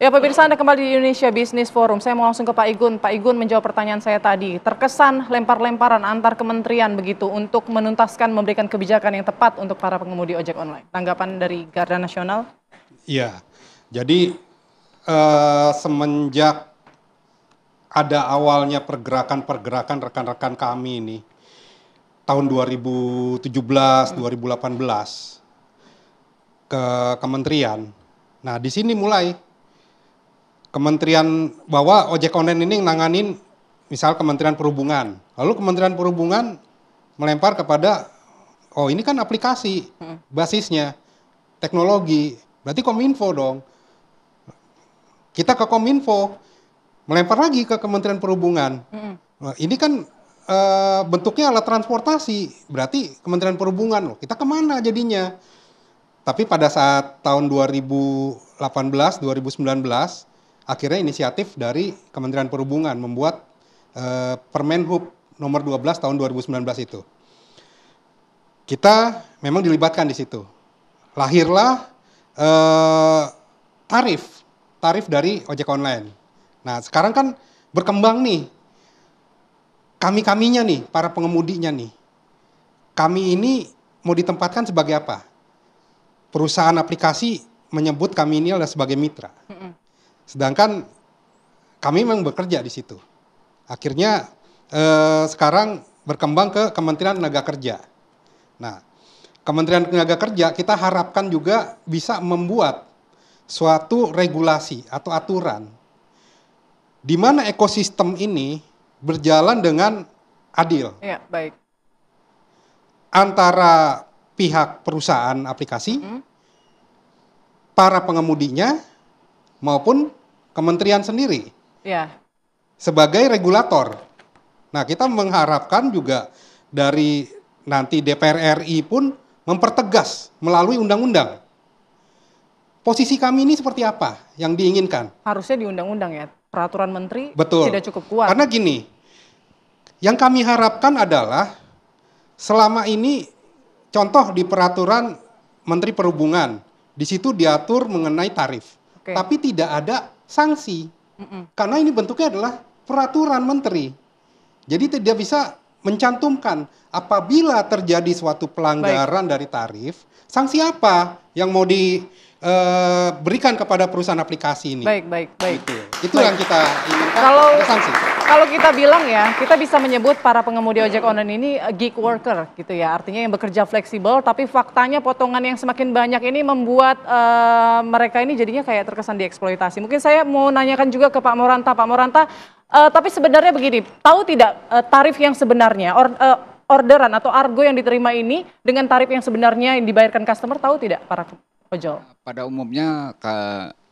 Ya pemirsa, Anda kembali di Indonesia Business Forum. Saya mau langsung ke Pak Igun. Pak Igun menjawab pertanyaan saya tadi. Terkesan lempar-lemparan antar kementerian begitu untuk menuntaskan memberikan kebijakan yang tepat untuk para pengemudi ojek online. Tanggapan dari Garda Nasional? Iya, jadi semenjak ada awalnya pergerakan-pergerakan rekan-rekan kami ini, tahun 2017, 2018, ke kementerian. Nah, di sini mulai kementerian bahwa ojek online ini nanganin misal Kementerian Perhubungan. Lalu Kementerian Perhubungan melempar kepada, oh ini kan aplikasi basisnya, teknologi, berarti Kominfo dong. Kita ke Kominfo, melempar lagi ke Kementerian Perhubungan. Nah, ini kan bentuknya alat transportasi, berarti Kementerian Perhubungan loh. Kita kemana jadinya? Tapi pada saat tahun 2018, 2019, akhirnya inisiatif dari Kementerian Perhubungan membuat Permenhub nomor 12 tahun 2019 itu. Kita memang dilibatkan di situ. Lahirlah tarif dari ojek online. Nah, sekarang kan berkembang nih. Kami-kaminya nih, para pengemudinya nih. Kami ini mau ditempatkan sebagai apa? Perusahaan aplikasi menyebut kami ini adalah sebagai mitra. Sedangkan kami memang bekerja di situ. Akhirnya sekarang berkembang ke Kementerian Tenaga Kerja. Nah, Kementerian Tenaga Kerja kita harapkan juga bisa membuat suatu regulasi atau aturan di mana ekosistem ini berjalan dengan adil. Ya, baik. Antara pihak perusahaan aplikasi, para pengemudinya, maupun kementerian sendiri. Ya. Sebagai regulator. Nah, kita mengharapkan juga dari nanti DPR RI pun mempertegas melalui undang-undang. Posisi kami ini seperti apa yang diinginkan? Harusnya di undang-undang ya. Peraturan menteri Betul. tidak cukup kuat. Karena gini, yang kami harapkan adalah selama ini contoh di peraturan Menteri Perhubungan, di situ diatur mengenai tarif. Tapi tidak ada sanksi. Karena ini bentuknya adalah peraturan menteri. Jadi tidak bisa mencantumkan apabila terjadi suatu pelanggaran dari tarif, sanksi apa yang mau diberikan kepada perusahaan aplikasi ini. Baik. Itu yang kita inginkan, ada sanksi. Kalau kita bilang ya, kita bisa menyebut para pengemudi ojek online ini gig worker gitu ya. Artinya yang bekerja fleksibel, tapi faktanya potongan yang semakin banyak ini membuat mereka ini jadinya kayak terkesan dieksploitasi. Mungkin saya mau nanyakan juga ke Pak Moranta. Pak Moranta, tapi sebenarnya begini, tahu tidak tarif yang sebenarnya, orderan atau argo yang diterima ini dengan tarif yang sebenarnya yang dibayarkan customer, tahu tidak para ojol? Pada umumnya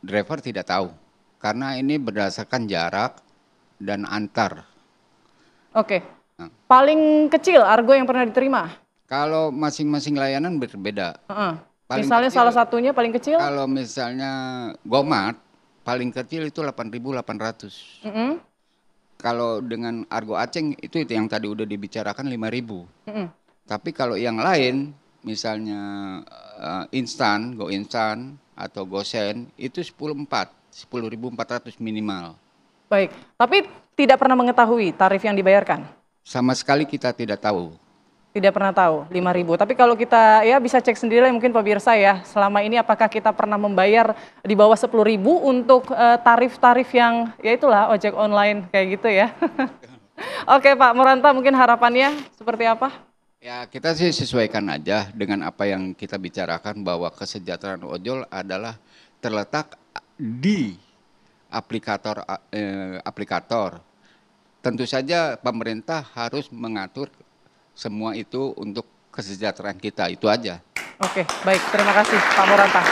driver tidak tahu, karena ini berdasarkan jarak dan antar. Oke. Paling kecil argo yang pernah diterima? Kalau masing-masing layanan berbeda. Misalnya kecil, salah satunya paling kecil? Kalau misalnya GoMart, paling kecil itu 8.800. Kalau dengan argo Aceng itu yang tadi udah dibicarakan 5.000. Tapi kalau yang lain, misalnya instan, Go Instan atau GoSend, itu 10.400 minimal. Baik, tapi tidak pernah mengetahui tarif yang dibayarkan? Sama sekali kita tidak tahu. Tidak pernah tahu, 5.000. Tapi kalau kita ya bisa cek sendiri lah mungkin pemirsa ya, selama ini apakah kita pernah membayar di bawah 10.000 untuk tarif-tarif yang ya itulah ojek online kayak gitu ya. Oke Pak Moranta, mungkin harapannya seperti apa? Ya kita sih sesuaikan aja dengan apa yang kita bicarakan bahwa kesejahteraan ojol adalah terletak di aplikator. Tentu saja pemerintah harus mengatur semua itu untuk kesejahteraan kita, itu aja. Oke, baik, terima kasih Pak Moranta.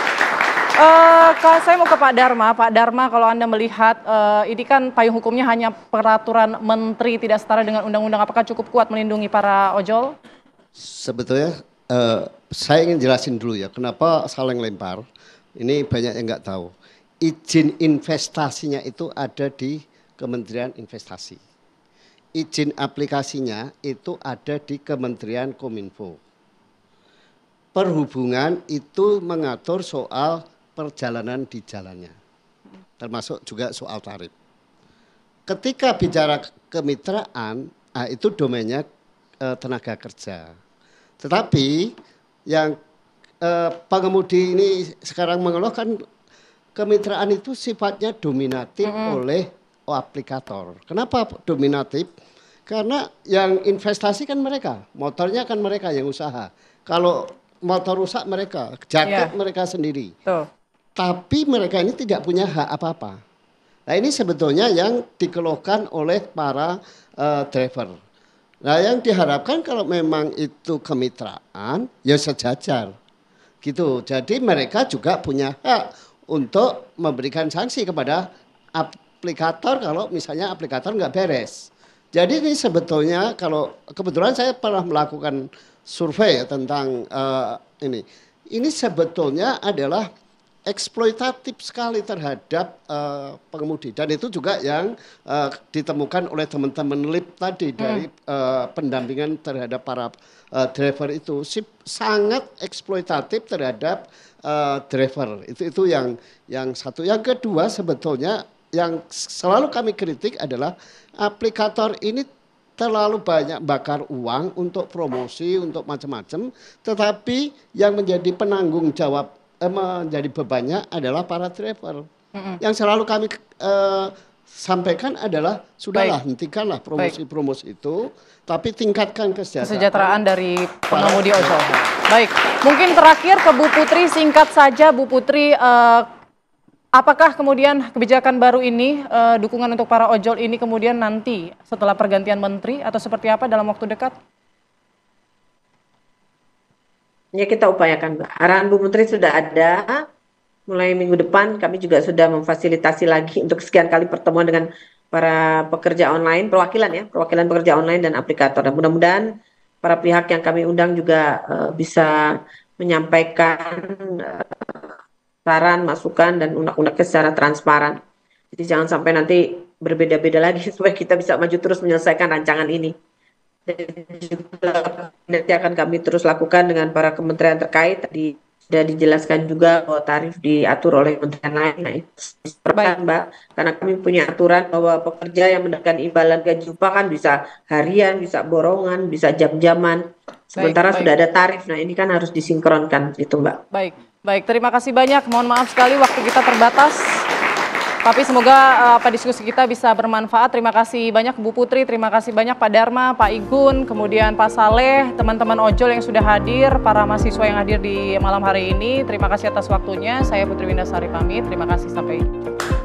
Saya mau ke Pak Dharma. Pak Dharma, kalau Anda melihat ini kan payung hukumnya hanya peraturan menteri tidak setara dengan undang-undang, apakah cukup kuat melindungi para ojol? Sebetulnya saya ingin jelasin dulu ya, kenapa saling lempar. Ini banyak yang nggak tahu. Izin investasinya itu ada di Kementerian Investasi. Izin aplikasinya itu ada di Kementerian Kominfo. Perhubungan itu mengatur soal perjalanan di jalannya. termasuk juga soal tarif. Ketika bicara kemitraan, itu domainnya tenaga kerja. Tetapi yang pengemudi ini sekarang mengeluh kan kemitraan itu sifatnya dominatif oleh aplikator. Kenapa dominatif? Karena yang investasi kan mereka, motornya kan mereka yang usaha. Kalau motor rusak mereka, jaket mereka sendiri. Tapi mereka ini tidak punya hak apa-apa. Nah ini sebetulnya yang dikeluhkan oleh para driver. Nah yang diharapkan kalau memang itu kemitraan, ya sejajar. Gitu. Jadi mereka juga punya hak untuk memberikan sanksi kepada aplikator kalau misalnya aplikator nggak beres. Jadi ini sebetulnya kalau kebetulan saya pernah melakukan survei tentang ini. Ini sebetulnya adalah eksploitatif sekali terhadap pengemudi dan itu juga yang ditemukan oleh teman-teman LIP tadi dari pendampingan terhadap para driver itu sangat eksploitatif terhadap driver itu yang satu. Yang kedua sebetulnya yang selalu kami kritik adalah aplikator ini terlalu banyak bakar uang untuk promosi untuk macam-macam, tetapi yang menjadi penanggung jawab menjadi bebannya adalah para driver. Yang selalu kami sampaikan adalah sudahlah hentikanlah promosi-promosi itu, tapi tingkatkan kesejahteraan dari pengemudi ojol. Baik, mungkin terakhir ke Bu Putri, singkat saja Bu Putri, apakah kemudian kebijakan baru ini, dukungan untuk para ojol ini kemudian nanti setelah pergantian menteri atau seperti apa dalam waktu dekat? Ya kita upayakan Mbak. Arahan Bu Menteri sudah ada, mulai minggu depan kami juga sudah memfasilitasi lagi untuk sekian kali pertemuan dengan para pekerja online, perwakilan pekerja online dan aplikator. Dan mudah-mudahan para pihak yang kami undang juga bisa menyampaikan saran, masukan dan unek-uneknya secara transparan. Jadi jangan sampai nanti berbeda-beda lagi supaya kita bisa maju terus menyelesaikan rancangan ini. Dan juga nanti akan kami terus lakukan dengan para kementerian terkait. Tadi sudah dijelaskan juga bahwa tarif diatur oleh kementerian lain. Nah, itu Mbak, karena kami punya aturan bahwa pekerja yang mendapatkan imbalan gaji upah kan bisa harian, bisa borongan, bisa jam-jaman. Sementara sudah ada tarif. Nah, ini kan harus disinkronkan itu Mbak. Baik, terima kasih banyak. Mohon maaf sekali waktu kita terbatas. Tapi semoga diskusi kita bisa bermanfaat. Terima kasih banyak Bu Putri, terima kasih banyak Pak Dharma, Pak Igun, kemudian Pak Saleh, teman-teman ojol yang sudah hadir, para mahasiswa yang hadir di malam hari ini. Terima kasih atas waktunya. Saya Putri Windasari pamit. Terima kasih, sampai jumpa.